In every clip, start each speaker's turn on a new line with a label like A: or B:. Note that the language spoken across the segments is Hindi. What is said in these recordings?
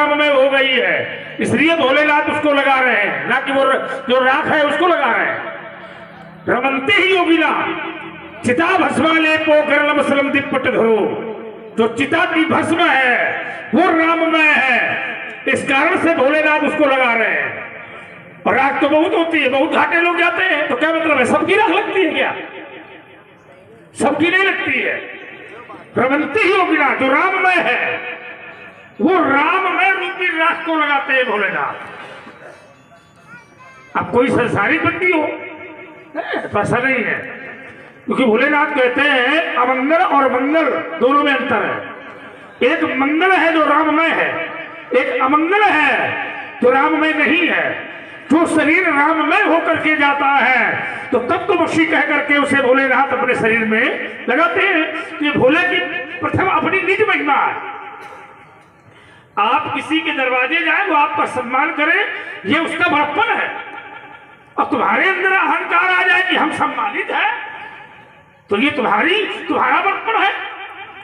A: राममय हो गई है, इसलिए भोलेनाथ उसको लगा रहे हैं, ना कि वो जो राख है उसको लगा रहे हैं। रमनते ही योगिना चिता भस्माले पोखरम सलम दिपट धरो, जो चिता की भस्म है वो राममय है, इस कारण से भोलेनाथ उसको लगा रहे हैं। और राख तो बहुत होती है, बहुत घाटे लोग जाते हैं, तो क्या मतलब है, सबकी राख लगती है क्या? सबकी नहीं लगती है। रमनते ही योगिना जो राममय है वो राममय रूपी राख को लगाते हैं भोलेनाथ। अब कोई संसारिक व्यक्ति हो ऐसा नहीं है, क्योंकि भोलेनाथ कहते हैं अमंगल और मंगल दोनों में अंतर है। एक मंगल है जो राममय है, एक अमंगल है जो राममय नहीं है। जो शरीर राममय होकर के जाता है तो तत्वमसी कह करके उसे भोलेनाथ अपने शरीर में लगाते हैं। ये भोले की प्रथम अपनी निज महिमा है। आप किसी के दरवाजे जाए वो आपका सम्मान करे, ये उसका बड़प्पन है। और तुम्हारे अंदर अहंकार आ जाए कि हम सम्मानित हैं, तो ये तुम्हारा बड़प्पन है।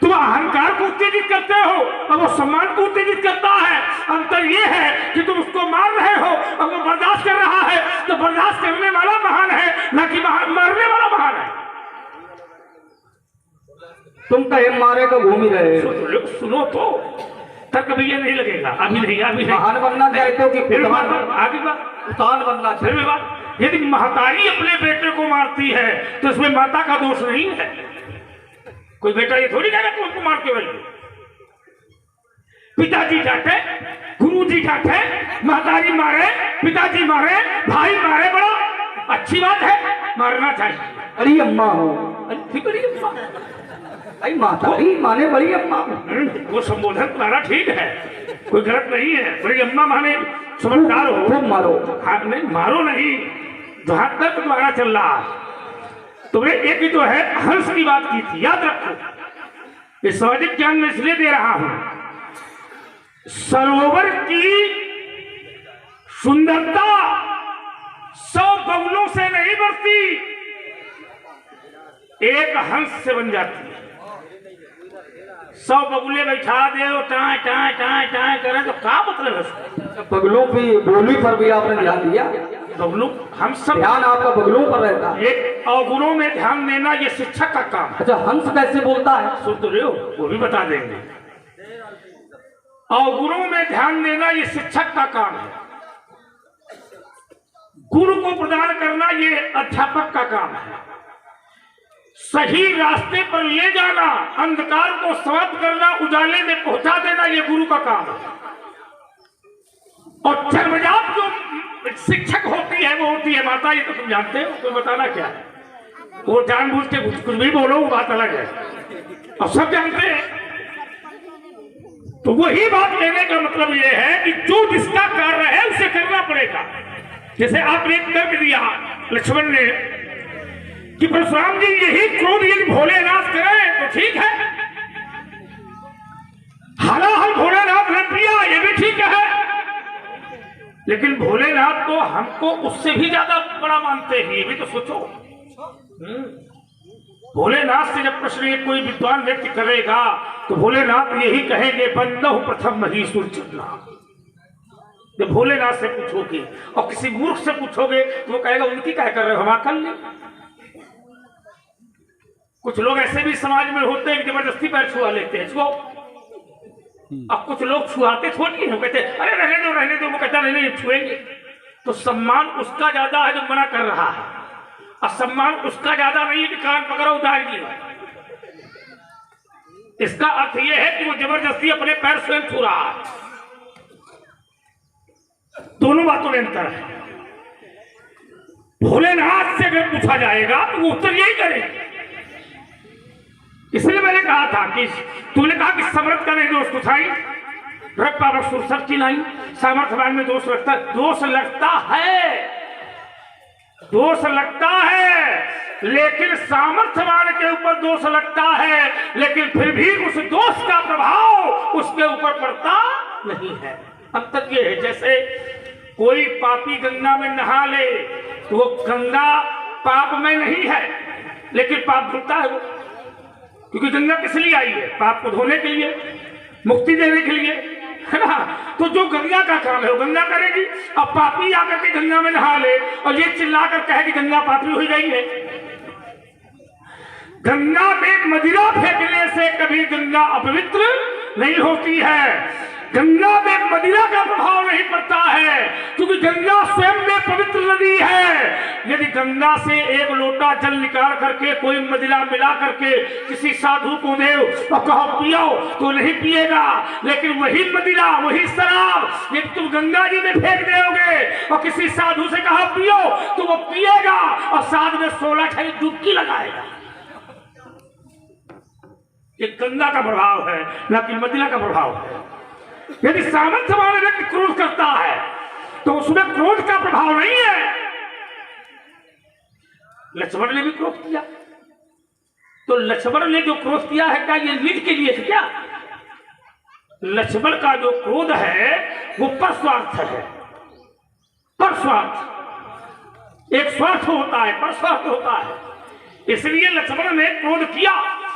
A: तुम अहंकार को उत्तेजित करते हो और वो सम्मान को उत्तेजित करता है। अंतर ये है कि तुम उसको मार रहे हो और वो बर्दाश्त कर रहा है, तो बर्दाश्त करने वाला महान है, ना कि मारने वाला महान है।
B: तुम कहे मारे तो घूम ही रहे हो।
A: सुनो तो तक कभी ये नहीं लगेगा, अभी नहीं
B: महान बनना चाहते हो कि
A: आगे बात
B: उतान बनना चाहिए।
A: बात यदि महतारी अपने बेटे को मारती है तो इसमें माता का दोष नहीं है। कोई बेटा ये थोड़ी कहेगा तुम उनको मारते हो। पिताजी डांटे, गुरुजी डांटे, महतारी मारे, पिताजी मारे, भाई मारे, बड़ा अच्छी बात है, मारना चाहिए।
B: अरे अम्मा हो, अरे मातारी माने बड़ी अम्मा।
A: वो संबोधन तुम्हारा ठीक है, कोई गलत नहीं है। बड़ी अम्मा माने समझदार हो,
B: खूब मारो।
A: हाँ नहीं मारो नहीं, जहां तक तुम्हारा चल रहा है। तुम्हें एक ही तो है हंस की बात की थी, याद रखो। ये सामाजिक ज्ञान में इसलिए दे रहा हूं, सरोवर की सुंदरता 100 बगुलों से नहीं बढ़ती, एक हंस से बन जाती है। 100 बगुले बैठा दे टाए टाए टाए टाए करें तो क्या मतलब है?
B: बगलों की बोली पर भी आपने ध्यान दिया?
A: बगलों हम सब
B: ध्यान आपका बगलों पर रहता है।
A: ये अवगुणों में ध्यान देना ये शिक्षक का काम है।
B: अच्छा, हंस कैसे बोलता है?
A: सुन तो रहे हो, वो भी बता देंगे। अवगुणों में ध्यान देना ये शिक्षक का काम है। गुरु को प्रदान करना ये अध्यापक का काम है। सही रास्ते पर ले जाना, अंधकार को समाप्त करना, उजाले में पहुंचा देना ये गुरु का काम है। और जन्मजात जो शिक्षक होती है वो होती है माता। ये तो तुम जानते हो, तुम्हें बताना क्या है। वो जानबूझ के कुछ भी बोलो वो बात अलग है, और सब जानते हैं। तो वही बात कहने का मतलब ये है कि जो जिसका कार्य है उसे करना पड़ेगा। जैसे आपने तर्क दिया लक्ष्मण ने कि परशुराम जी यही क्रोध यदि भोलेनाथ करें तो ठीक है, हालाहल भोलेनाथ ने किया ये भी ठीक है, लेकिन भोलेनाथ तो हमको उससे भी ज्यादा बड़ा मानते हैं, ये भी तो सोचो। भोलेनाथ से जब प्रश्न ये कोई विद्वान व्यक्ति करेगा तो भोलेनाथ यही कहेंगे बंदहु प्रथम महीसुर चलना। जब भोलेनाथ से पूछोगे और किसी मूर्ख से पूछोगे तो वो कहेगा उनकी क्या कर रहे हो, हम कर ले। कुछ लोग ऐसे भी समाज में होते हैं जबरदस्ती पैर छुआ लेते हैं, छुओ। अब कुछ लोग छुआते थोड़ी है, कहते अरे रहने दो, वो कहता नहीं छुएंगे। तो सम्मान उसका ज्यादा है जो मना कर रहा है, और सम्मान उसका ज्यादा नहीं है कि कान पकड़ो उतारिए। इसका अर्थ यह है कि वो जबरदस्ती अपने पैर स्वयं छू रहा है। दोनों बातों में अंतर है। भोलेनाथ से अगर पूछा जाएगा तो वो उत्तर यही करेंगे। इसलिए मैंने कहा था कि तूने कहा कि समर्थ का नहीं दोष कुछ आई रख पावर सुरसर की नहीं, सामर्थ्यवान में दोष लगता है। दोष लगता है लेकिन सामर्थ्यवान के ऊपर दोष लगता है, लेकिन फिर भी उस दोष का प्रभाव उसके ऊपर पड़ता नहीं है। अंतर ये है, जैसे कोई पापी गंगा में नहा ले तो वो गंगा पाप में नहीं है, लेकिन पाप धुलता है वो, क्योंकि गंगा किस लिए आई है? पाप को धोने के लिए, मुक्ति देने के लिए। है ना। तो जो गंगा का काम है वो गंगा करेगी। अब पापी आकर के गंगा में नहा ले और ये चिल्लाकर कहे कि गंगा पापी हो गई है। गंगा में मदिरा फेंकने से कभी गंगा अपवित्र नहीं होती है। गंगा में मदिरा का प्रभाव नहीं पड़ता है, क्योंकि गंगा स्वयं में पवित्र नदी है। यदि गंगा से एक लोटा जल निकाल करके कोई मदिरा मिला करके किसी साधु को दे और कहो पियो तो नहीं पिएगा, लेकिन वही मदिरा वही शराब यदि तुम गंगा जी में फेंक दोगे और किसी साधु से कहा पियो तो वो पिएगा और साथ में 16 छड़ी डुबकी लगाएगा। ये गंगा का प्रभाव है, न कि मदिरा का प्रभाव है। यदि सामर्थ्य वाला व्यक्ति क्रोध करता है तो उसमें क्रोध का प्रभाव नहीं है। लक्ष्मण ने भी क्रोध किया, तो लक्ष्मण ने जो क्रोध किया है क्या ये निज के लिए क्या? लक्ष्मण का जो क्रोध है वो परस्वार्थ है। परस्वार्थ, एक स्वार्थ होता है, परस्वार्थ होता है। इसलिए लक्ष्मण ने क्रोध किया,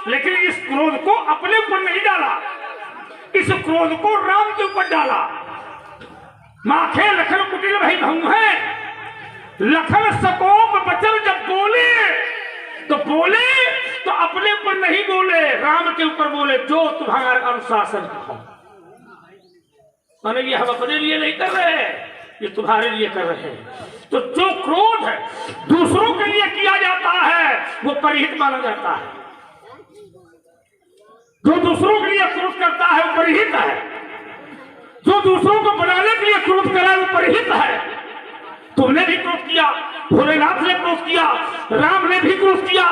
A: लेकिन इस क्रोध को अपने ऊपर नहीं डाला, इस क्रोध को राम के ऊपर डाला। माखे लखन कुटिल भाई भंग है, लखन सकोप बचन जब बोले तो बोले तो अपने ऊपर नहीं बोले, राम के ऊपर बोले, जो तुम्हारा अनुशासन हो। माने ये हम अपने लिए नहीं कर रहे, ये तुम्हारे लिए कर रहे हैं। तो जो क्रोध है दूसरों के लिए किया जाता है वो परिहित माना जाता है। जो दूसरों के लिए क्रोध करता है वो परिहित है। जो दूसरों को बनाने के लिए क्रोध करा वो परिहित है। तुमने भी क्रोध किया, भोलेनाथ ने क्रोध किया, राम ने भी क्रोध किया।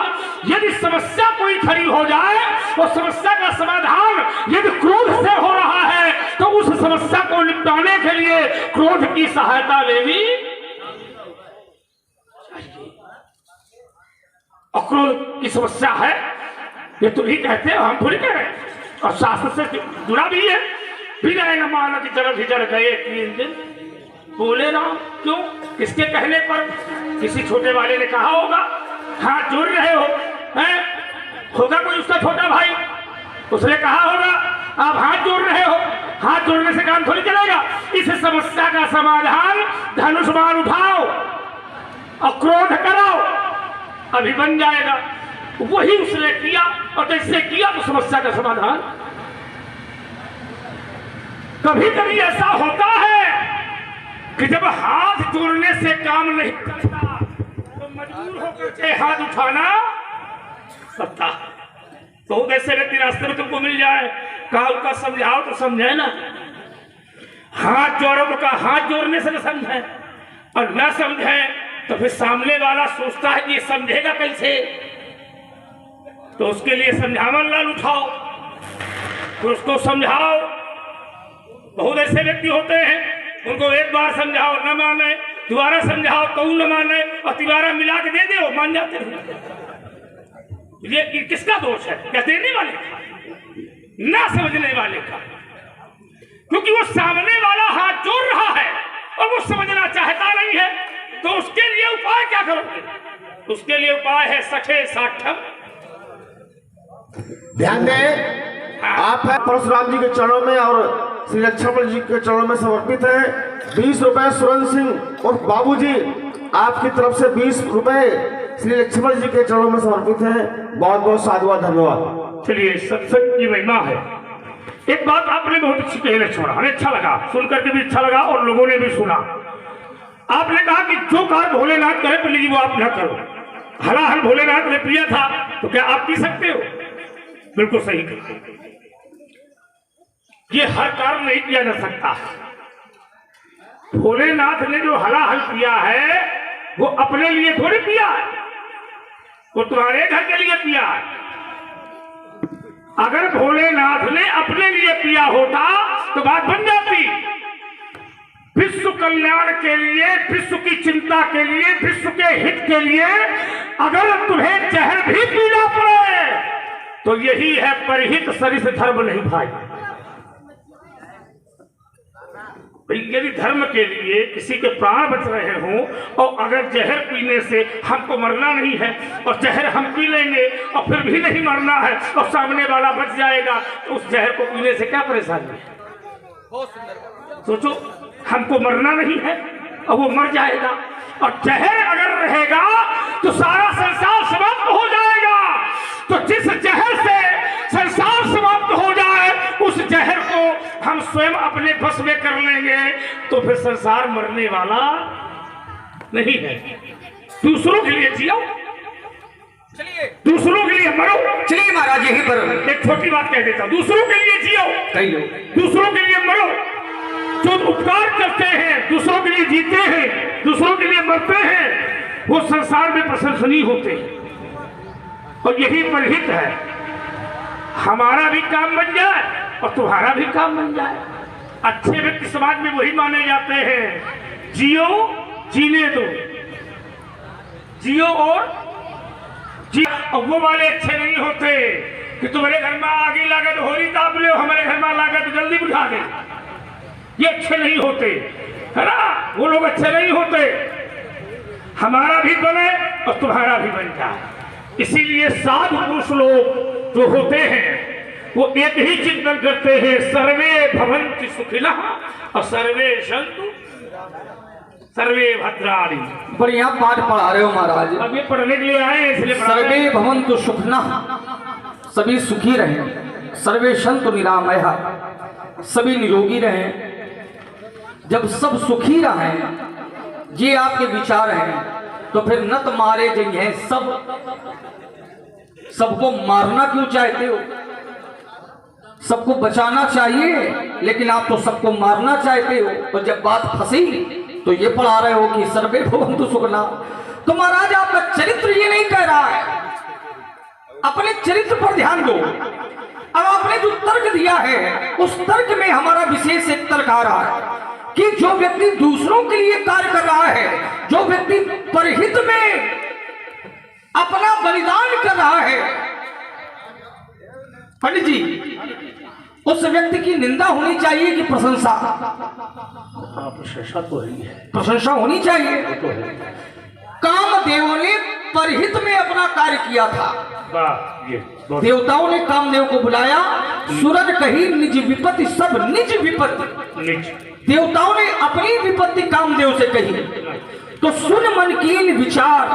A: यदि समस्या कोई खड़ी हो जाए और समस्या का समाधान यदि क्रोध से हो रहा है तो उस समस्या को निपटाने के लिए क्रोध की सहायता लेनी चाहिए। और क्रोध की समस्या है ये तुम ही कहते हो, हम थोड़ी कह रहे हैं। और शास्त्र से जुड़ा भी है। बिना न मानत जड़ गए 3 दिन। बोले राम क्यों? किसके कहने पर? किसी छोटे वाले ने कहा होगा, हाथ जोड़ रहे हो हैं? होगा कोई उसका छोटा भाई, उसने कहा होगा आप हाथ जोड़ रहे हो। हाथ जोड़ने से काम थोड़ी चलेगा। इस समस्या का समाधान धनुष बाण उठाओ और क्रोध कराओ, अभी बन जाएगा। वही उसने किया और जैसे किया तो समस्या का समाधान। कभी कभी ऐसा होता है कि जब हाथ जोड़ने से काम नहीं चलता तो मजबूर होकर के हाथ उठाना पड़ता है। बहुत ऐसे व्यक्ति रास्ते में तुमको मिल जाए, कहा उनका समझाओ तो समझे ना। हाथ जोड़ो तो कहा हाथ जोड़ने से न समझे, और न समझे तो फिर सामने वाला सोचता है कि ये समझेगा कैसे, तो उसके लिए समझावन लाल उठाओ, तो उसको समझाओ। बहुत ऐसे व्यक्ति होते हैं, उनको एक बार समझाओ न माने, दोबारा समझाओ तो न माने, और तिबारा मिला के दे दो मान जाते हैं। ये किसका दोष है? क्या देने वाले का, ना समझने वाले का। क्योंकि वो सामने वाला हाथ जोड़ रहा है और वो समझना चाहता नहीं है, तो उसके लिए उपाय क्या करोगे? उसके लिए उपाय है सखे साठम।
C: ध्यान दें, आप है परशुराम जी के चरणों में और श्री लक्ष्मण जी के चरणों में समर्पित हैं। 20 रुपए सुरेंद्र सिंह और बाबूजी आपकी तरफ से 20 रुपए श्री लक्ष्मण जी के चरणों में समर्पित हैं। बहुत बहुत साधुवाद, धन्यवाद।
A: चलिए सत्संग की महिमा है। एक बात आपने बहुत अच्छी कही लक्ष्मण, हमें अच्छा लगा, सुनकर के भी अच्छा लगा और लोगों ने भी सुना। आपने कहा कि जो कार्य भोलेनाथ करे तो लीजिए वो आप न करो। हलाहल भोलेनाथ ने पिया था तो क्या आप पी सकते हो? बिल्कुल सही कहते। ये हर कार्य नहीं किया जा सकता। भोलेनाथ ने जो हलाहल पिया है वो अपने लिए थोड़ी पिया है, वो तुम्हारे घर के लिए पिया है। अगर भोलेनाथ ने अपने लिए पिया होता तो बात बन जाती। विश्व कल्याण के लिए, विश्व की चिंता के लिए, विश्व के हित के लिए अगर तुम्हें जहर भी पीना पड़े तो यही है परिहित सरिस धर्म नहीं भाई। यदि धर्म के लिए किसी के प्राण बच रहे हों और अगर जहर पीने से हमको मरना नहीं है और जहर हम पी लेंगे और फिर भी नहीं मरना है और सामने वाला बच जाएगा तो उस जहर को पीने से क्या परेशानी है? सोचो, हमको मरना नहीं है और वो मर जाएगा, और जहर अगर रहेगा तो सारा संसार समाप्त हो जाएगा। तो जिस जहर से संसार समाप्त हो जाए उस जहर को हम स्वयं अपने बस में कर लेंगे, तो फिर संसार मरने वाला नहीं है। दूसरों के लिए जियो,
B: चलिए
A: दूसरों के लिए मरो।
B: चलिए महाराज यहीं पर
A: एक छोटी बात कह देता हूं, दूसरों के लिए जियो,
B: कही लो।
A: दूसरों के लिए मरो। जो उपकार करते हैं, दूसरों के लिए जीते हैं, दूसरों के लिए मरते हैं, वो संसार में प्रशंसनीय होते हैं। और यही परहित है, हमारा भी काम बन जाए और तुम्हारा भी काम बन जाए। अच्छे व्यक्ति समाज में वही माने जाते हैं, जियो जीने दो, जियो और जी। और वो वाले अच्छे नहीं होते कि तुम्हारे घर में आगे लागे तो होली ताप ले, हमारे घर में लागे तो जल्दी बुझा दे। ये अच्छे नहीं होते, है ना, वो लोग अच्छे नहीं होते। हमारा भी बने और तुम्हारा भी बन जाए। इसीलिए साधु पुरुष लोग जो होते हैं वो एक ही चिंतन करते हैं, सर्वे भवन्तु सुखिनः और सर्वे सन्तु सर्वे भद्राणि।
B: बढ़िया पाठ पढ़ा रहे हो महाराज।
A: अब ये पढ़ने के लिए आए हैं, इसलिए
B: सर्वे भवन्तु सुखिनः, सभी सुखी रहें। सर्वे सन्तु निरामयः, सभी निरोगी रहें। जब सब सुखी रहें, ये आपके विचार हैं, तो फिर न तो मारे जाइए सबको मारना क्यों चाहते हो? सबको बचाना चाहिए, लेकिन आप तो सबको मारना चाहते हो। तो जब बात फंसी तो ये पढ़ा रहे हो कि सर्वे भवन्तु सुखिनः। तो महाराज आपका चरित्र ये नहीं कह रहा है, अपने चरित्र पर ध्यान दो। अब आपने जो तर्क दिया है उस तर्क में हमारा विशेष एक तर्क आ रहा है कि जो व्यक्ति दूसरों के लिए कार्य कर रहा है, जो व्यक्ति परहित में अपना बलिदान कर रहा है, पंडित जी, उस व्यक्ति की निंदा होनी चाहिए कि प्रशंसा?
A: प्रशंसा तो है,
B: प्रशंसा होनी चाहिए। कामदेव ने परहित में अपना कार्य किया था। देवताओं ने कामदेव को बुलाया, सूरज कही निज विपत्ति, सब निज विपत्ति। देवताओं ने अपनी विपत्ति कामदेव से कही, तो सुन मन कीन विचार।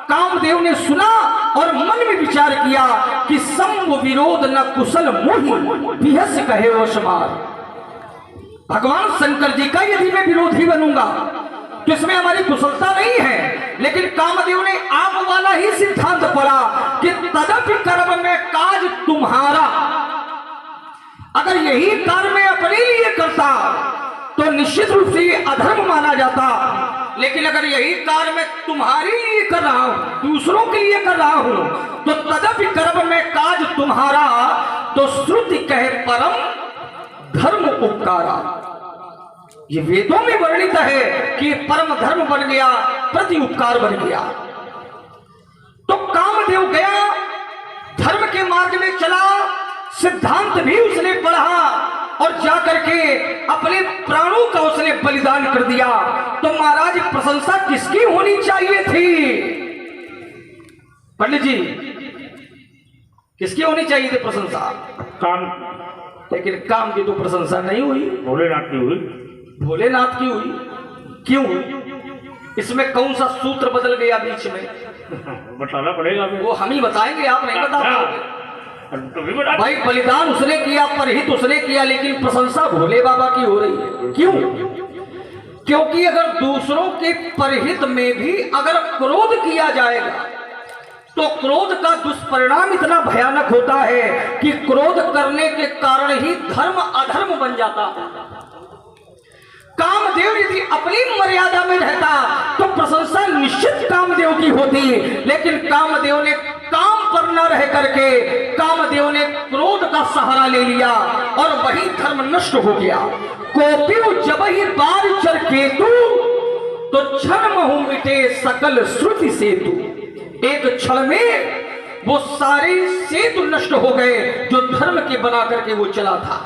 B: कामदेव ने सुना और मन में विचार किया कि संग विरोध न कुशल मोहि, बिहस कहे वशमार। भगवान शंकर जी का यदि मैं विरोधी बनूंगा तो इसमें हमारी कुशलता नहीं है, लेकिन कामदेव ने आप वाला ही सिद्धांत पढ़ा कि तदपि कर्म में काज तुम्हारा। अगर यही कार्य मैं अपने लिए करता तो निश्चित रूप से ये अधर्म माना जाता, लेकिन अगर यही कार्य मैं तुम्हारे लिए कर रहा हूं, दूसरों के लिए कर रहा हूं, तो तदपि कर्म में काज तुम्हारा, तो श्रुति कहे परम धर्म उपकारा। ये वेदों में वर्णित है कि परम धर्म बन गया, प्रति उपकार बन गया। तो कामदेव गया, धर्म के मार्ग में चला, सिद्धांत भी उसने पढ़ा और जाकर के अपने प्राणों का उसने बलिदान कर दिया। तो महाराज प्रशंसा किसकी होनी चाहिए थी? पंडित जी, किसकी होनी चाहिए थी प्रशंसा?
A: काम,
B: लेकिन काम की तो प्रशंसा नहीं हुई,
A: भोलेनाथ की हुई।
B: भोलेनाथ की हुई। क्यों? इसमें कौन सा सूत्र बदल गया बीच में?
A: बताना पड़ेगा,
B: वो हम ही बताएंगे, आप नहीं बता पाओगे। भाई बलिदान उसने किया, परहित उसने किया, लेकिन प्रशंसा भोले बाबा की हो रही है। क्यों? क्योंकि अगर दूसरों के परहित में भी अगर क्रोध किया जाएगा तो क्रोध का दुष्परिणाम इतना भयानक होता है कि क्रोध करने के कारण ही धर्म अधर्म बन जाता है। कामदेव यदि अपनी मर्यादा में रहता तो प्रशंसा निश्चित कामदेव की होती, लेकिन कामदेव ने काम पर न रह करके कामदेव ने क्रोध का सहारा ले लिया और वही धर्म नष्ट हो गया। कोपियु जब ही बार चर केतु, तो क्षण महु मिटे सकल श्रुति सेतु। एक क्षण में वो सारे सेतु नष्ट हो गए जो धर्म के बना करके वो चला था।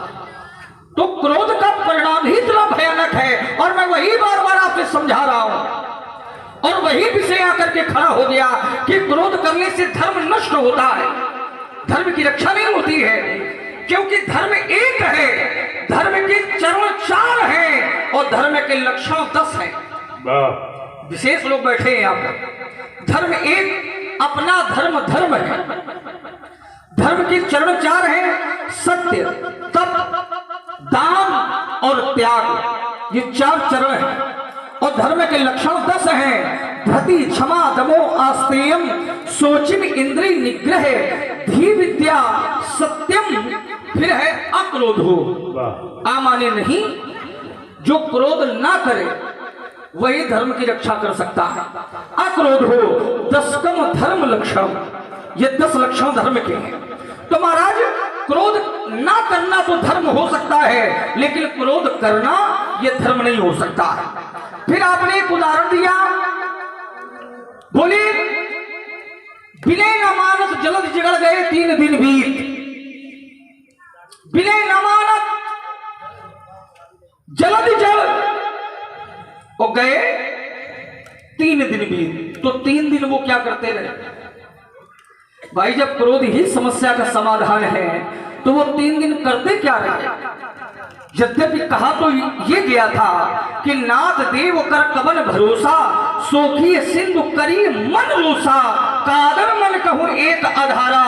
B: तो क्रोध का परिणाम ही इतना भयानक है, और मैं वही बार बार आपसे समझा रहा हूं, और वही विषय आकर के खड़ा हो गया कि क्रोध करने से धर्म नष्ट होता है, धर्म की रक्षा नहीं होती है। क्योंकि धर्म एक है, धर्म के चरण 4 हैं और धर्म के लक्षण 10 हैं। विशेष लोग बैठे हैं यहाँ पर। धर्म एक, अपना धर्म धर्म है। धर्म के चरण 4 हैं, सत्य, तप, दान और त्याग। ये 4 चरण हैं और धर्म के लक्षण 10 हैं। धृति, क्षमा, दमो, आस्तेयम, शोचिम, इंद्रिय निग्रह, धी विद्या, सत्यम, फिर है अक्रोधो। आ माने नहीं, जो क्रोध ना करे वही धर्म की रक्षा कर सकता है। अक्रोधो 10कम धर्म लक्षण, ये 10 लक्षण धर्म के हैं। तो महाराज क्रोध ना करना तो धर्म हो सकता है, लेकिन क्रोध करना यह धर्म नहीं हो सकता है। फिर आपने एक उदाहरण दिया, बोले बिने न मानत जलद जगड़ गए 3 दिन बीत। बिने न मानत जलद जल और गए 3 दिन बीत। तो 3 दिन वो क्या करते रहे भाई? जब क्रोध ही समस्या का समाधान है तो वो 3 दिन करते क्या रहे? यद्यपि कहा तो ये गया था कि नाथ देव कर कवन भरोसा, सोखी सिंधु करी मन रोसा, कादर मन कहूं एक आधारा,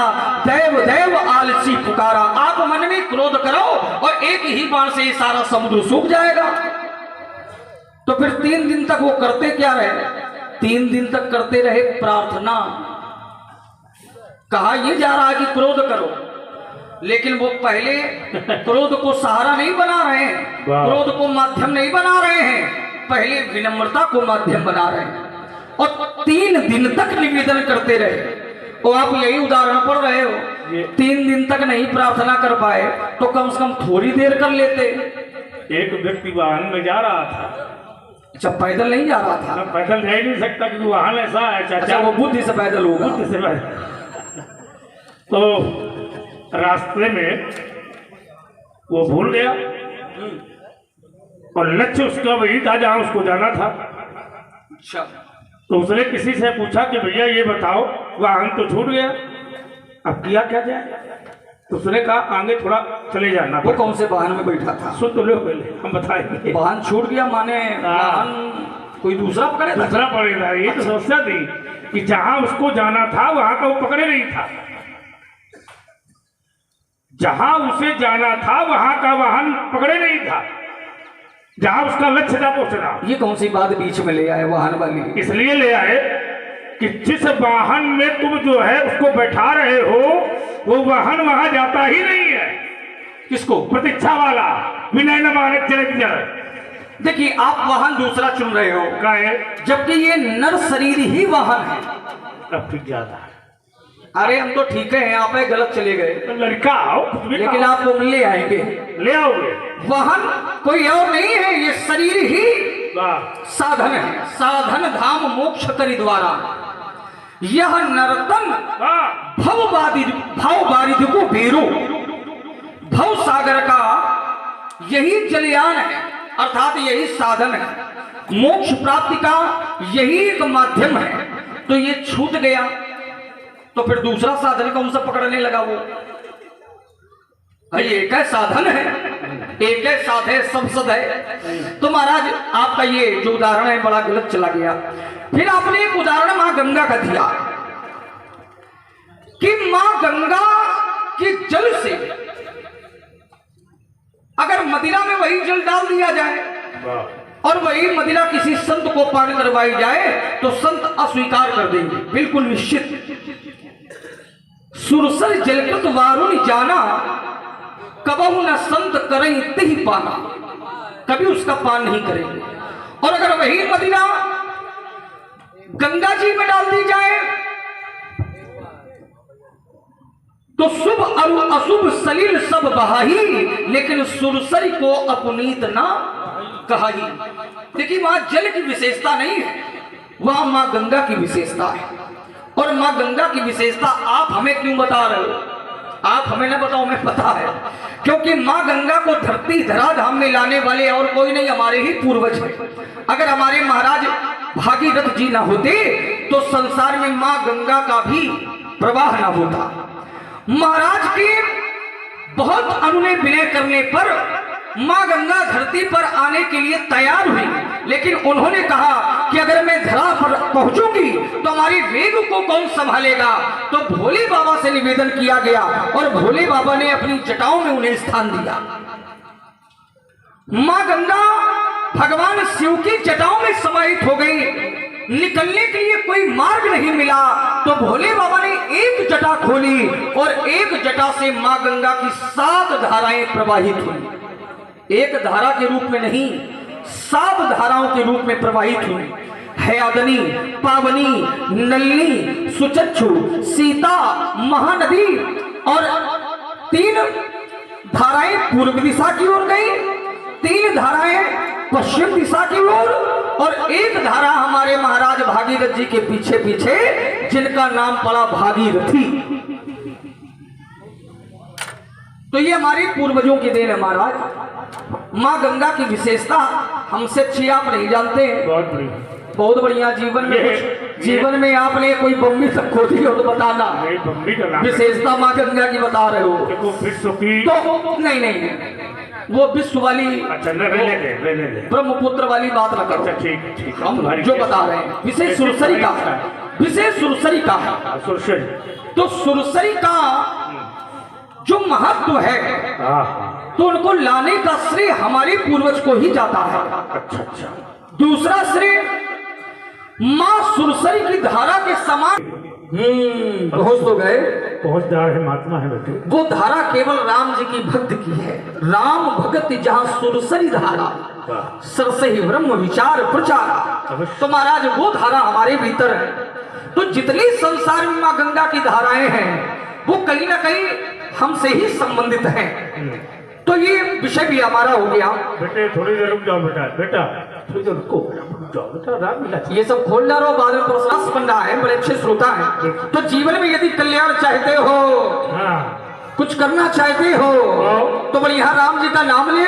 B: देव देव आलसी पुकारा। आप मन में क्रोध करो और एक ही बाण से ये सारा समुद्र सूख जाएगा। तो फिर 3 दिन तक वो करते क्या रहे? 3 दिन तक करते रहे प्रार्थना। कहा यह जा रहा है कि क्रोध करो, लेकिन वो पहले क्रोध को सहारा नहीं बना रहे हैं, क्रोध को माध्यम नहीं बना रहे हैं, पहले विनम्रता को माध्यम बना रहे हैं और 3 दिन तक निवेदन करते रहे। और आप यही उदाहरण पढ़ रहे हो, 3 दिन तक नहीं प्रार्थना कर पाए तो कम से कम थोड़ी देर कर लेते।
A: एक व्यक्ति वाहन में जा रहा था।
B: अच्छा, पैदल नहीं जा रहा था?
A: पैदल जा ही नहीं सकता क्योंकि वाहन ऐसा है।
B: अच्छा, वो बुद्धि से पैदल होगा।
A: बुद्धि से पैदल। तो रास्ते में वो भूल गया और लक्ष्य उसका वही था जहां उसको जाना था।
B: अच्छा।
A: तो उसने किसी से पूछा कि भैया ये बताओ, वाहन तो छूट गया, अब किया क्या जाए? तो उसने कहा आगे थोड़ा चले जाना।
B: वो कौन से वाहन में बैठा था?
A: सुन तो लो पहले, हम बताएंगे।
B: वाहन छूट गया माने वाहन कोई दूसरा पकड़े?
A: दूसरा पकड़ेगा। ये तो समस्या थी कि जहां उसको जाना था वहां का वो पकड़े नहीं था। जहां उसे जाना था वहां का वाहन पकड़े नहीं था, जहां उसका लक्ष्य था पहुंचना।
B: ये कौन सी बात बीच में ले आए वाहन वाली?
A: इसलिए ले आए कि जिस वाहन में तुम जो है उसको बैठा रहे हो वो वाहन वहां जाता ही नहीं है।
B: किसको?
A: प्रतीक्षा वाला, बिना न मानक चले जाए।
B: देखिए, आप वाहन दूसरा चुन रहे हो,
A: क्या है?
B: जबकि ये नर शरीर ही वाहन है।
A: अब ठीक ज्यादा है।
B: अरे हम तो ठीक है, आप गलत चले गए।
A: तो लड़का आओ,
B: लेकिन आप वो ले आएंगे,
A: ले आओगे।
B: वाहन कोई और नहीं है, ये शरीर ही साधन है। साधन धाम मोक्ष करी द्वारा, यह नर्तन भाव बारिद को बेरो। भव सागर का यही जलयान है, अर्थात यही साधन है। मोक्ष प्राप्ति का यही एक माध्यम है। तो ये छूट गया तो फिर दूसरा साधन कौन सा पकड़ने लगा? वो एक है साधन है, एक है साधे सब सद है। तो महाराज आपका ये जो उदाहरण है बड़ा गलत चला गया। फिर आपने एक उदाहरण मां गंगा का दिया कि मां गंगा के जल से अगर मदिरा में वही जल डाल दिया जाए और वही मदिरा किसी संत को पान करवाई जाए तो संत अस्वीकार कर देंगे, बिल्कुल निश्चित। सुरसर जलकृत वारुण जाना, कबहु न संत करें तिहि पाना। कभी उसका पान नहीं करेंगे। और अगर वही मदिरा गंगा जी में डाल दी जाए तो शुभ और अशुभ सलील सब बहाही, लेकिन सुरसरी को अपनीत ना कहाही। देखिए, वहां जल की विशेषता नहीं है, वहां मां गंगा की विशेषता है। और मां गंगा की विशेषता आप हमें क्यों बता रहे हो? आप हमें न बताओ, हमें पता है। क्योंकि मां गंगा को धरती धरा धाम में लाने वाले और कोई नहीं, हमारे ही पूर्वज है। अगर हमारे महाराज भागीरथ जी ना होते तो संसार में मां गंगा का भी प्रवाह ना होता। महाराज के बहुत अनुनय विनय करने पर माँ गंगा धरती पर आने के लिए तैयार हुई, लेकिन उन्होंने कहा कि अगर मैं धरा पर पहुंचूंगी तो हमारी वेग को कौन संभालेगा। तो भोले बाबा से निवेदन किया गया और भोले बाबा ने अपनी जटाओं में उन्हें स्थान दिया। माँ गंगा भगवान शिव की जटाओं में समाहित हो गई। निकलने के लिए कोई मार्ग नहीं मिला तो भोले बाबा ने एक जटा खोली और एक जटा से माँ गंगा की 7 धाराएं प्रवाहित हुई। एक धारा के रूप में नहीं, 7 धाराओं के रूप में प्रवाहित हुई। हयादनी, पावनी, नलिनी, सुचक्षु, सीता, महानदी और 3 धाराएं पूर्व दिशा की ओर गई, 3 धाराएं पश्चिम दिशा की ओर और एक धारा हमारे महाराज भागीरथ जी के पीछे पीछे, जिनका नाम पड़ा भागीरथी। तो ये हमारे पूर्वजों की देन है महाराज। माँ गंगा की विशेषता हमसे अच्छी आप नहीं जानते हैं। बहुत बढ़िया। जीवन में आपने कोई बम्बी तक खोदी हो तो बताना, विशेषता माँ गंगा की बता रहे हो तो नहीं, वो विश्व वाली,
A: अच्छा
B: ब्रह्मपुत्र वाली बात न करो।
A: ठीक,
B: हम जो बता रहे हैं विशेष सुरसरी का है, विशेष सुरसरी का है। तो सुरसरी का जो महत्व है तो उनको लाने का श्रेय हमारे पूर्वज को ही जाता है।
A: अच्छा।
B: दूसरा श्रेय माँ सुरसरी की धारा के समान पहुंच तो गए,
A: पहुंचदार है, महात्मा है बेटे।
B: वो धारा केवल राम जी की भक्त की है। राम भगत जहाँ सुरसरी धारा, सरसे ही ब्रह्म विचार प्रचार। तो महाराज वो धारा हमारे भीतर है। तो जितनी संसार में माँ गंगा की धाराएं हैं वो कहीं ना कहीं हमसे ही संबंधित हैं। तो ये विषय भी हमारा हो गया।
A: बेटे थोड़ी देर रुक जाओ बेटा थोड़ी देर रुको बेटा, राम मिला।
B: ये सब खोल ना रहो, बाद में प्रश्न बन रहा है, बड़े अच्छे श्रोता है। तो जीवन में यदि कल्याण चाहते हो, कुछ करना चाहते हो तो बड़ी यहाँ राम जी का नाम ले।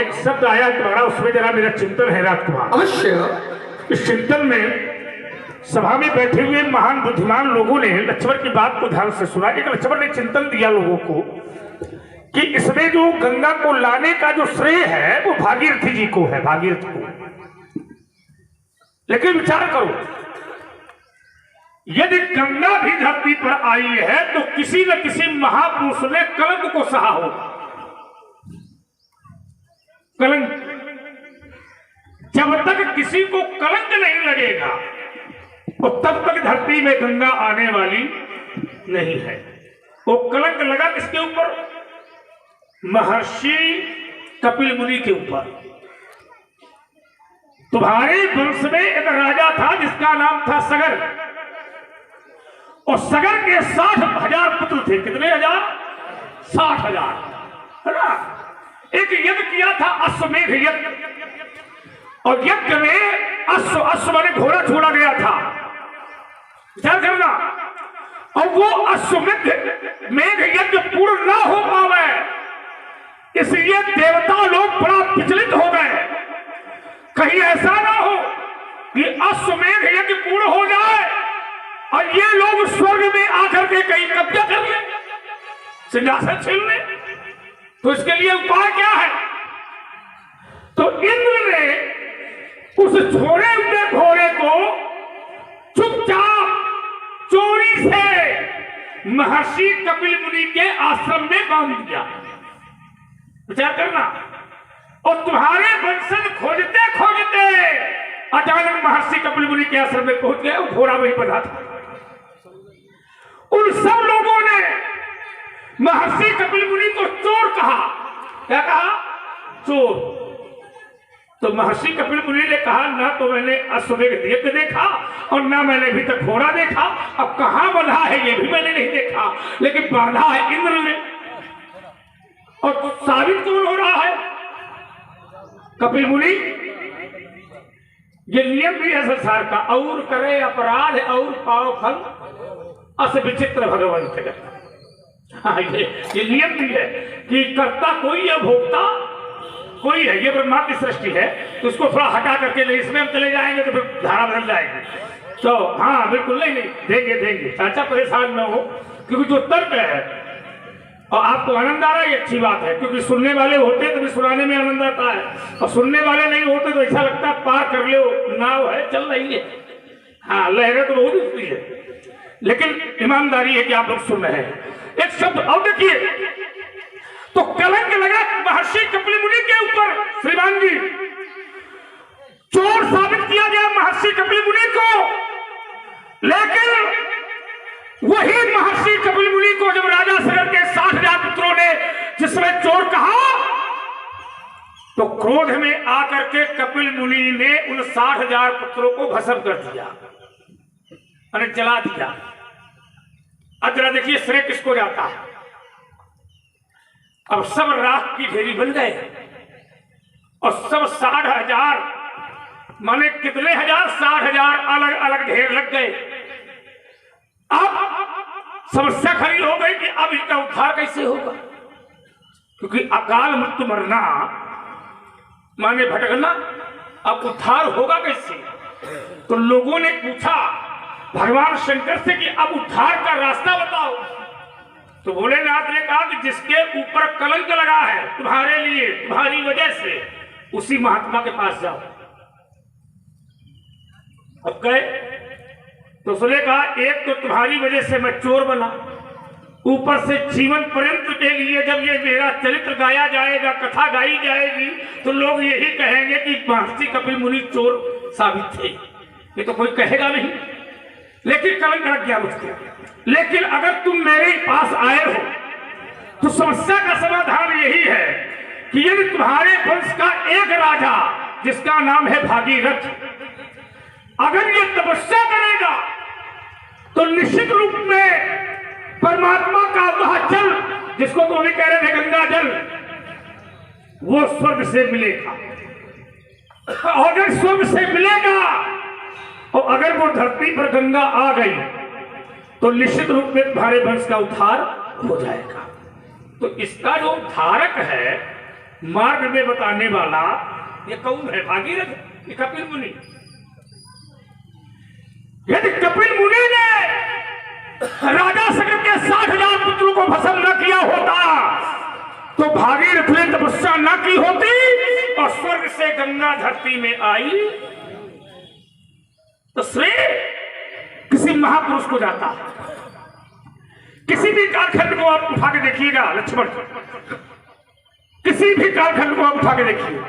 A: एक शब्द आया तुम्हारा, उसमें जरा मेरा चिंतन है राजकुमार।
B: अवश्य।
A: इस चिंतन में सभा में बैठे हुए महान बुद्धिमान लोगों ने लक्ष्मण की बात को ध्यान से सुना। एक लक्ष्मण ने चिंतन दिया लोगों को कि इसमें जो गंगा को लाने का जो श्रेय है वो भागीरथी जी को है, भागीरथ को। लेकिन विचार करो, यदि गंगा भी धरती पर आई है तो किसी न किसी महापुरुष ने कलंक को सहा होगा। कलंक, जब तक किसी को कलंक नहीं लगेगा तो तब तक धरती में गंगा आने वाली नहीं है। वो कलंक लगा किसके ऊपर? महर्षि कपिल मुनि के ऊपर। तुम्हारे वंश में एक राजा था जिसका नाम था सगर, और सगर के 60,000 पुत्र थे। कितने हजार? 60,000, है ना। एक यज्ञ किया था, अश्वमेध यज्ञ, और यज्ञ में अश्व माने घोड़ा छोड़ा गया था। विचार करना। और वो अश्वमेध यज्ञ पूर्ण ना हो पावे, इसलिए देवता लोग बड़ा विचलित हो गए। कहीं ऐसा ना हो कि अश्वमेध यज्ञ पूर्ण हो जाए और ये लोग स्वर्ग में आकर के कहीं कब्जा कर ले, सिंहासन छीन ले। तो इसके लिए उपाय क्या है? तो इंद्र ने उस छोड़े हुए घोड़े को चुपचाप चोरी से महर्षि कपिल मुनि के आश्रम में बांध दिया। विचार करना। और तुम्हारे वंशज खोजते खोजते अचानक महर्षि कपिल मुनि के आश्रम में पहुंच गए। घोड़ा वहीं बंधा था। उन सब लोगों ने महर्षि कपिल मुनि को चोर कहा। क्या कहा? चोर। तो महर्षि कपिल मुनि ने कहा, ना तो मैंने अश्वमेध यज्ञ देखा और ना मैंने अभी तक घोड़ा देखा। अब कहां बंधा है ये भी मैंने नहीं देखा, लेकिन बांधा है इंद्र ने। और साबित कौन हो रहा है? कपिल मुनि। ये नियम भी है संसार का, और करे अपराध और पाओ फल अस विचित्र भगवान जगत। हाँ, ये नियम भी है कि कर्ता कोई है, भोक्ता कोई है। ये ब्रह्मा की सृष्टि है, तो उसको थोड़ा हटा करके ले, इसमें हम चले जाएंगे तो फिर धारा बदल जाएगी। तो हाँ बिल्कुल नहीं देंगे। चाचा परेशान न हो, क्योंकि जो तर्क है और आपको आनंद आ रहा है, ये अच्छी बात है, क्योंकि सुनने वाले होते तो भी सुनाने में आनंद आता है, और सुनने वाले नहीं होते तो ऐसा लगता है पार कर लो, नाव है चल रही है, हाँ लहरें तो बहुत उठती है, लेकिन ईमानदारी है कि आप लोग सुन रहे हैं। एक शब्द और देखिए, तो कलंक लगा महर्षि कपिल मुनि के ऊपर, श्रीमान जी चोर साबित किया गया महर्षि कपिल मुनि को, लेकिन वही महर्षि कपिल मुनि को जब राजा सगर के 60,000 पुत्रों ने जिसमें चोर कहा, तो क्रोध में आकर के कपिल मुनि ने उन 60,000 पुत्रों को भस्म कर दिया, और जला दिया। अब जरा देखिए श्रेय किसको जाता है। अब सब राख की ढेरी बन गए, और सब 60,000 माने कितने हजार, 60,000 अलग अलग ढेर लग गए। अब समस्या खड़ी हो गई कि अब इनका उद्धार कैसे होगा, क्योंकि अकाल मृत्यु मरना माने भटकना, अब उद्धार होगा कैसे। तो लोगों ने पूछा भगवान शंकर से कि अब उद्धार का रास्ता बताओ। तो भोलेनाथ ने कहा कि जिसके ऊपर कलंक लगा है तुम्हारे लिए, तुम्हारी वजह से, उसी महात्मा के पास जाओ। अब गए तो उसने कहा एक तो तुम्हारी वजह से मैं चोर बना, ऊपर से जीवन पर्यंत के लिए जब ये मेरा चरित्र गाया जाएगा, कथा गाई जाएगी, तो लोग यही कहेंगे कि महर्षि कपिल मुनि चोर साबित थे। ये तो कोई कहेगा नहीं, लेकिन कलंक लग गया मुझको। लेकिन अगर तुम मेरे पास आए हो तो समस्या का समाधान यही है कि यदि तुम्हारे वंश का एक राजा जिसका नाम है भागीरथ, अगर ये तपस्या करेगा तो निश्चित रूप में परमात्मा का वह जल, जिसको तो अभी कह रहे थे गंगा जल, वो स्वर्ग से मिलेगा। और अगर स्वर्ग से मिलेगा और अगर वो धरती पर गंगा आ गई तो निश्चित रूप में तुम्हारे वंश का उद्धार हो जाएगा। तो इसका जो धारक है, मार्ग में बताने वाला, ये कौन है? भागीरथ, ये कपिल मुनि। यदि कपिल मुनि ने राजा सगर के 60,000 पुत्रों को भस्म न किया होता तो भागीरथ ने तपस्या न की होती और स्वर्ग से गंगा धरती में आई, तो श्रेय किसी महापुरुष को जाता है। किसी भी कालखंड को आप उठा के देखिएगा लक्ष्मण, किसी भी कालखंड को आप उठा के देखिए,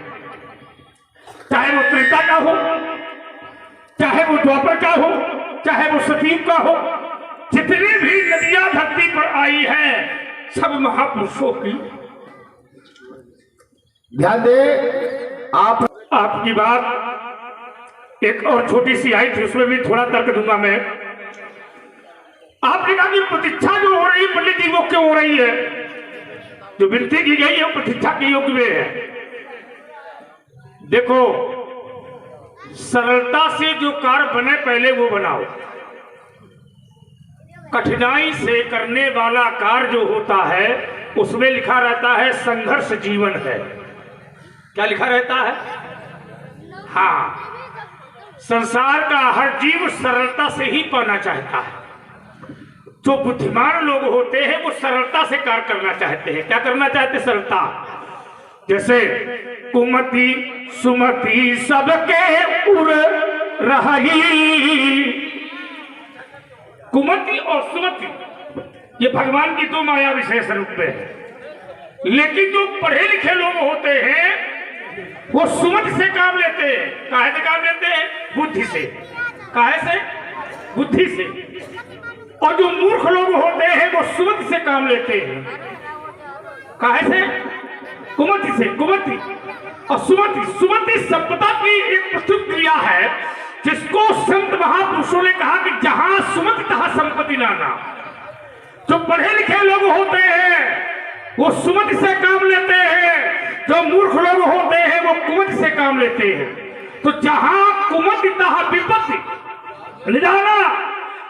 A: चाहे वो त्रेता का हो, चाहे वो द्वापर का हो, चाहे वो सतीयुग का हो, जितनी भी नदियां धरती पर आई है सब महापुरुषों की।
C: ध्यान दे,
A: आपकी बात एक और छोटी सी आई थी, उसमें भी थोड़ा तर्क दूंगा मैं। आपने कहा कि प्रतीक्षा जो हो रही है पंडित जी, वो क्यों हो रही है? जो विनती की गई है वो प्रतीक्षा के योग में है। देखो, सरलता से जो कार्य बने पहले वो बनाओ। कठिनाई से करने वाला कार्य जो होता है उसमें लिखा रहता है संघर्ष जीवन है। क्या लिखा रहता है? हाँ, संसार का हर जीव सरलता से ही पाना चाहता है। जो बुद्धिमान लोग होते हैं वो सरलता से कार्य करना चाहते हैं। क्या करना चाहते? सरलता। जैसे कुमति सुमति सबके उर रही, कुमति और सुमति ये भगवान की दो माया विशेष रूप में है। लेकिन जो पढ़े लिखे लोग होते हैं वो सुमति से काम लेते हैं। काहे से काम लेते हैं? बुद्धि से। काहे से? बुद्धि से। और जो मूर्ख लोग होते हैं वो सुमति से काम लेते हैं। काहे से? कुमति से। कुमति और सुमति, सुमति संपदा की एक प्रस्तुत क्रिया है जिसको संत महापुरुषों ने कहा कि जहां सुमति तहां संपत्ति नाना। जो पढ़े लिखे लोग होते हैं वो सुमति से काम लेते हैं, जो मूर्ख लोग होते हैं वो कुमति से काम लेते हैं। तो जहां कुमति तहां विपत्ति निदाना,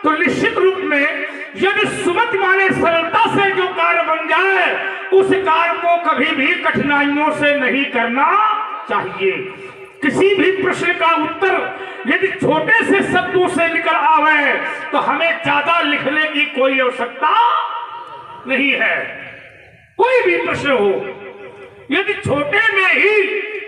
A: तो निश्चित रूप में यदि सुमति माने सरलता से जो कार्य बन जाए उस कार्य को कभी भी कठिनाइयों से नहीं करना चाहिए। किसी भी प्रश्न का उत्तर यदि छोटे से शब्दों से निकल आवे तो हमें ज्यादा लिखने की कोई आवश्यकता नहीं है। कोई भी प्रश्न हो, यदि छोटे में ही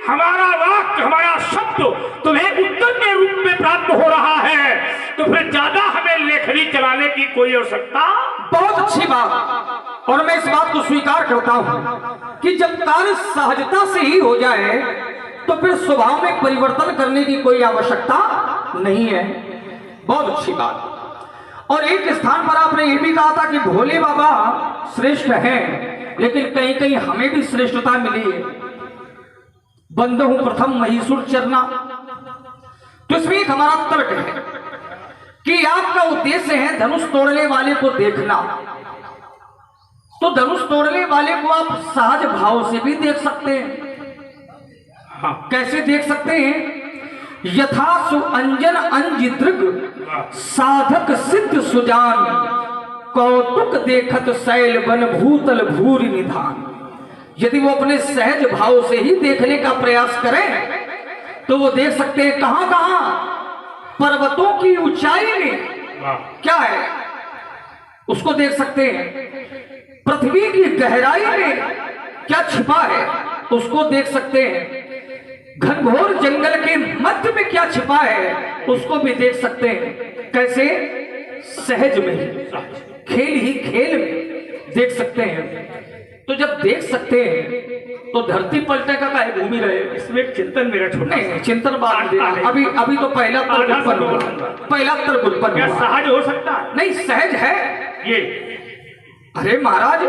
A: हमारा वाक्य, हमारा शब्द तुम्हें उत्तर के रूप में प्राप्त हो रहा है, तो फिर ज्यादा हमें लेखनी चलाने की कोई आवश्यकता।
B: बहुत अच्छी बात, और मैं इस बात को स्वीकार करता हूं कि जब कार्य सहजता से ही हो जाए तो फिर स्वभाव में परिवर्तन करने की कोई आवश्यकता नहीं है। बहुत अच्छी बात। और एक स्थान पर आपने ये भी कहा था कि भोले बाबा श्रेष्ठ हैं, लेकिन कहीं कहीं हमें भी श्रेष्ठता मिली है। बंद हूं प्रथम महीसुर चरना। तो इसमें एक हमारा तर्क है कि आपका उद्देश्य है धनुष तोड़ने वाले को देखना, तो धनुष तोड़ने वाले को आप सहज भाव से भी देख सकते हैं।
A: हाँ।
B: कैसे देख सकते हैं? यथा सु अंजन अंज दृग साधक सिद्ध सुजान, कौतुक देखत शैल बन भूतल भूरि निधान। यदि वो अपने सहज भाव से ही देखने का प्रयास करें तो वो देख सकते हैं कहां कहां पर्वतों की ऊंचाई में क्या है, उसको देख सकते हैं। पृथ्वी की गहराई में क्या छिपा है, उसको देख सकते हैं। घनघोर जंगल के मध्य में क्या छिपा है, उसको भी देख सकते हैं। कैसे? सहज में ही, खेल ही खेल में देख सकते हैं। तो जब देख सकते हैं तो धरती पलटे का काहे घूमी रहे?
A: इसमें एक चिंतन मेरा छोटा।
B: नहीं, चिंतन बात अभी तो पहला तर्क उत्पन्न हुआ। पहला तर्क उत्पन्न हुआ।
A: सहज हो सकता है?
B: नहीं, सहज है
A: ये।
B: अरे महाराज,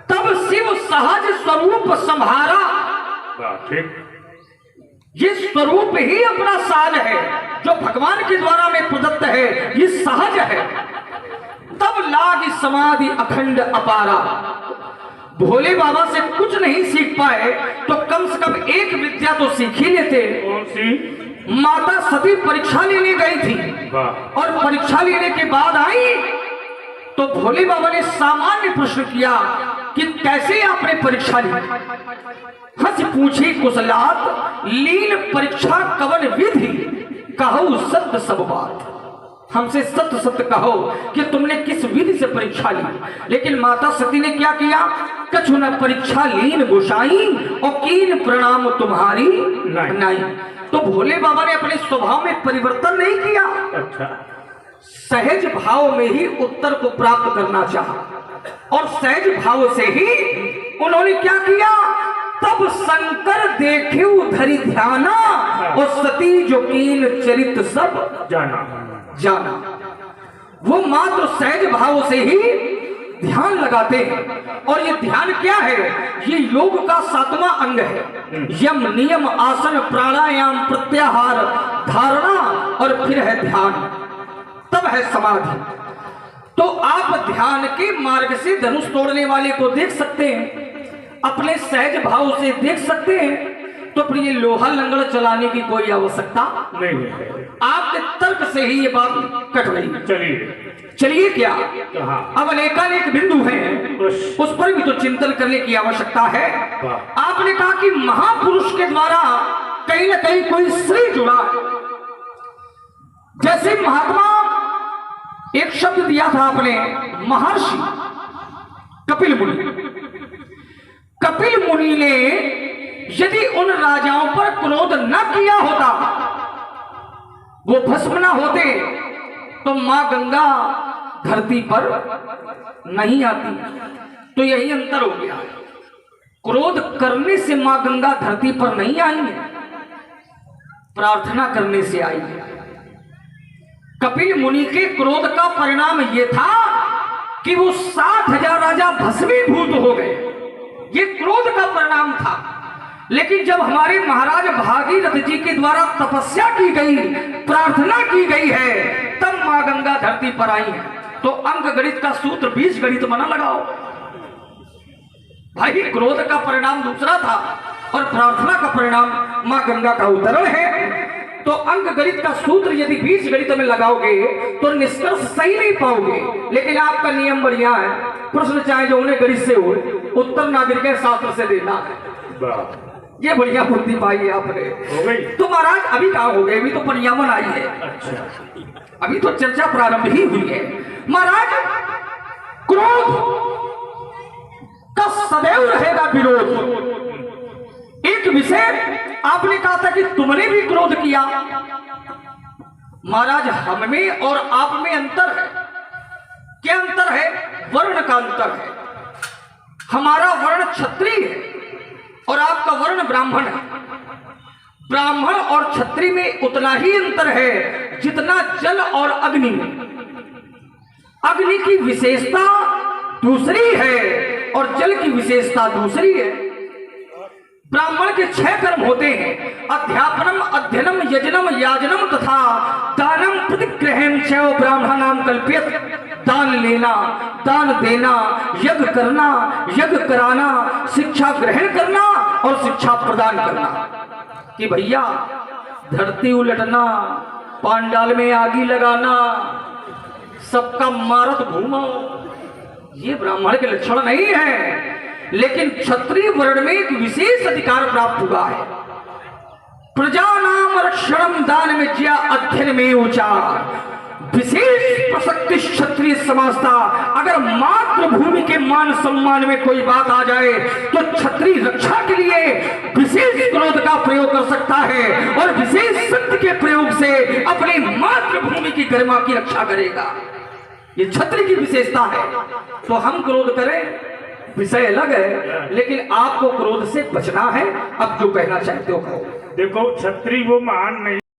B: तब शिव सहज स्वरूप संहारा।
A: ठीक।
B: ये स्वरूप ही अपना साज है जो भगवान के द्वारा में प्रदत्त है, ये सहज है। तब लाग समाधि अखंड अपारा। भोले बाबा से कुछ नहीं सीख पाए तो कम से कम एक विद्या तो सीख ही लेते।
A: कौन सी?
B: माता सती परीक्षा लेने गई थी और परीक्षा लेने के बाद आई तो भोले बाबा ने सामान्य प्रश्न किया कि कैसे आपने परीक्षा ली? हंस पूछी कुशलात, लीन परीक्षा कवन विधि, कहो सत्य सब बात। हमसे सत्य सत्य कहो कि तुमने किस विधि से परीक्षा ली। लेकिन माता सती ने क्या किया? कछु न परीक्षा लीन गोसाई और कीन प्रणाम तुम्हारी नहीं। तो भोले बाबा ने अपने स्वभाव में परिवर्तन नहीं किया।
A: अच्छा।
B: सहज भाव में ही उत्तर को प्राप्त करना चाहा और सहज भाव से ही उन्होंने क्या किया? तब शंकर देखे धरि ध्याना और सती जो कीन चरित सब जाना। वो मात्र सहज भाव से ही ध्यान लगाते हैं। और ये ध्यान क्या है? ये योग का 7वां अंग है। यम, नियम, आसन, प्राणायाम, प्रत्याहार, धारणा और फिर है ध्यान, तब है समाधि। तो आप ध्यान के मार्ग से धनुष तोड़ने वाले को देख सकते हैं, अपने सहज भाव से देख सकते हैं। तो फिर ये लोहा लंगड़ चलाने की कोई आवश्यकता
A: नहीं है।
B: आपके तर्क से ही ये बात कट रही है। चलिए क्या अब अनेकानेक बिंदु हैं, उस पर भी तो चिंतन करने की आवश्यकता है। आपने कहा कि महापुरुष के द्वारा कहीं ना कहीं कोई श्री जुड़ा है। जैसे महात्मा, एक शब्द दिया था आपने, महर्षि कपिल मुनि। कपिल मुनि ने यदि उन राजाओं पर क्रोध न किया होता, वो भस्म न होते, तो मां गंगा धरती पर नहीं आती। तो यही अंतर हो गया। क्रोध करने से मां गंगा धरती पर नहीं आई है, प्रार्थना करने से आई है। कपिल मुनि के क्रोध का परिणाम यह था कि वो 60,000 राजा भस्मीभूत हो गए। ये क्रोध का परिणाम था। लेकिन जब हमारे महाराज भागीरथ जी के द्वारा तपस्या की गई, प्रार्थना की गई है, तब मां गंगा धरती पर आई है। तो अंक गणित का सूत्र बीज गणित मना लगाओ भाई। क्रोध का परिणाम दूसरा था और प्रार्थना का परिणाम मां गंगा का उतरण है। तो अंक गणित का सूत्र यदि बीज गणित में लगाओगे तो निष्कर्ष सही नहीं पाओगे। लेकिन आपका नियम बढ़िया है, प्रश्न चाहे जो उन्हें गणित से हो, उत्तर नागरिक शास्त्र से देना है। ये बढ़िया बुद्धि पाई है आपने।
A: हो गई।
B: तो महाराज अभी कहाँ हो गए? अभी तो परियामन आई है।
A: अच्छा।
B: अभी तो चर्चा प्रारंभ ही हुई है। महाराज, क्रोध का सदैव रहेगा विरोध। एक विषय आपने कहा था कि तुमने भी क्रोध किया। महाराज, हम में और आप में अंतर है। क्या अंतर है? वर्ण का अंतर है। हमारा वर्ण क्षत्रिय है और आपका वर्ण ब्राह्मण है। ब्राह्मण और क्षत्रिय में उतना ही अंतर है जितना जल और अग्नि में। अग्नि की विशेषता दूसरी है और जल की विशेषता दूसरी है। ब्राह्मण के 6 कर्म होते हैं: अध्यापनम, अध्ययनम, यजनम, याजनम तथा दानम प्रतिग्रहम चैव ब्राह्मणानाम कल्प्यते। दान लेना, दान देना, यज्ञ करना, यज्ञ कराना, शिक्षा ग्रहण करना और शिक्षा प्रदान करना। कि भैया धरती उलटना, पांडाल में आगी लगाना, सबका मारत घूमो, ये ब्राह्मण के लक्षण नहीं है। लेकिन क्षत्रिय वर्ण में एक विशेष अधिकार प्राप्त हुआ है। प्रजा नाम रक्षणम दान में ज्या अध्ययन में ऊंचा। विशेष प्रसक्ति क्षत्रिय समझता। अगर मातृभूमि के मान सम्मान में कोई बात आ जाए तो क्षत्रिय रक्षा के लिए विशेष क्रोध का प्रयोग कर सकता है और विशेष शक्ति के प्रयोग से अपनी मातृभूमि की गरिमा की रक्षा करेगा। ये क्षत्रिय की विशेषता है। तो हम क्रोध करें, विषय अलग है, लेकिन आपको क्रोध से बचना है। अब जो कहना चाहते हो कहो।
A: देखो, क्षत्रिय वो महान नहीं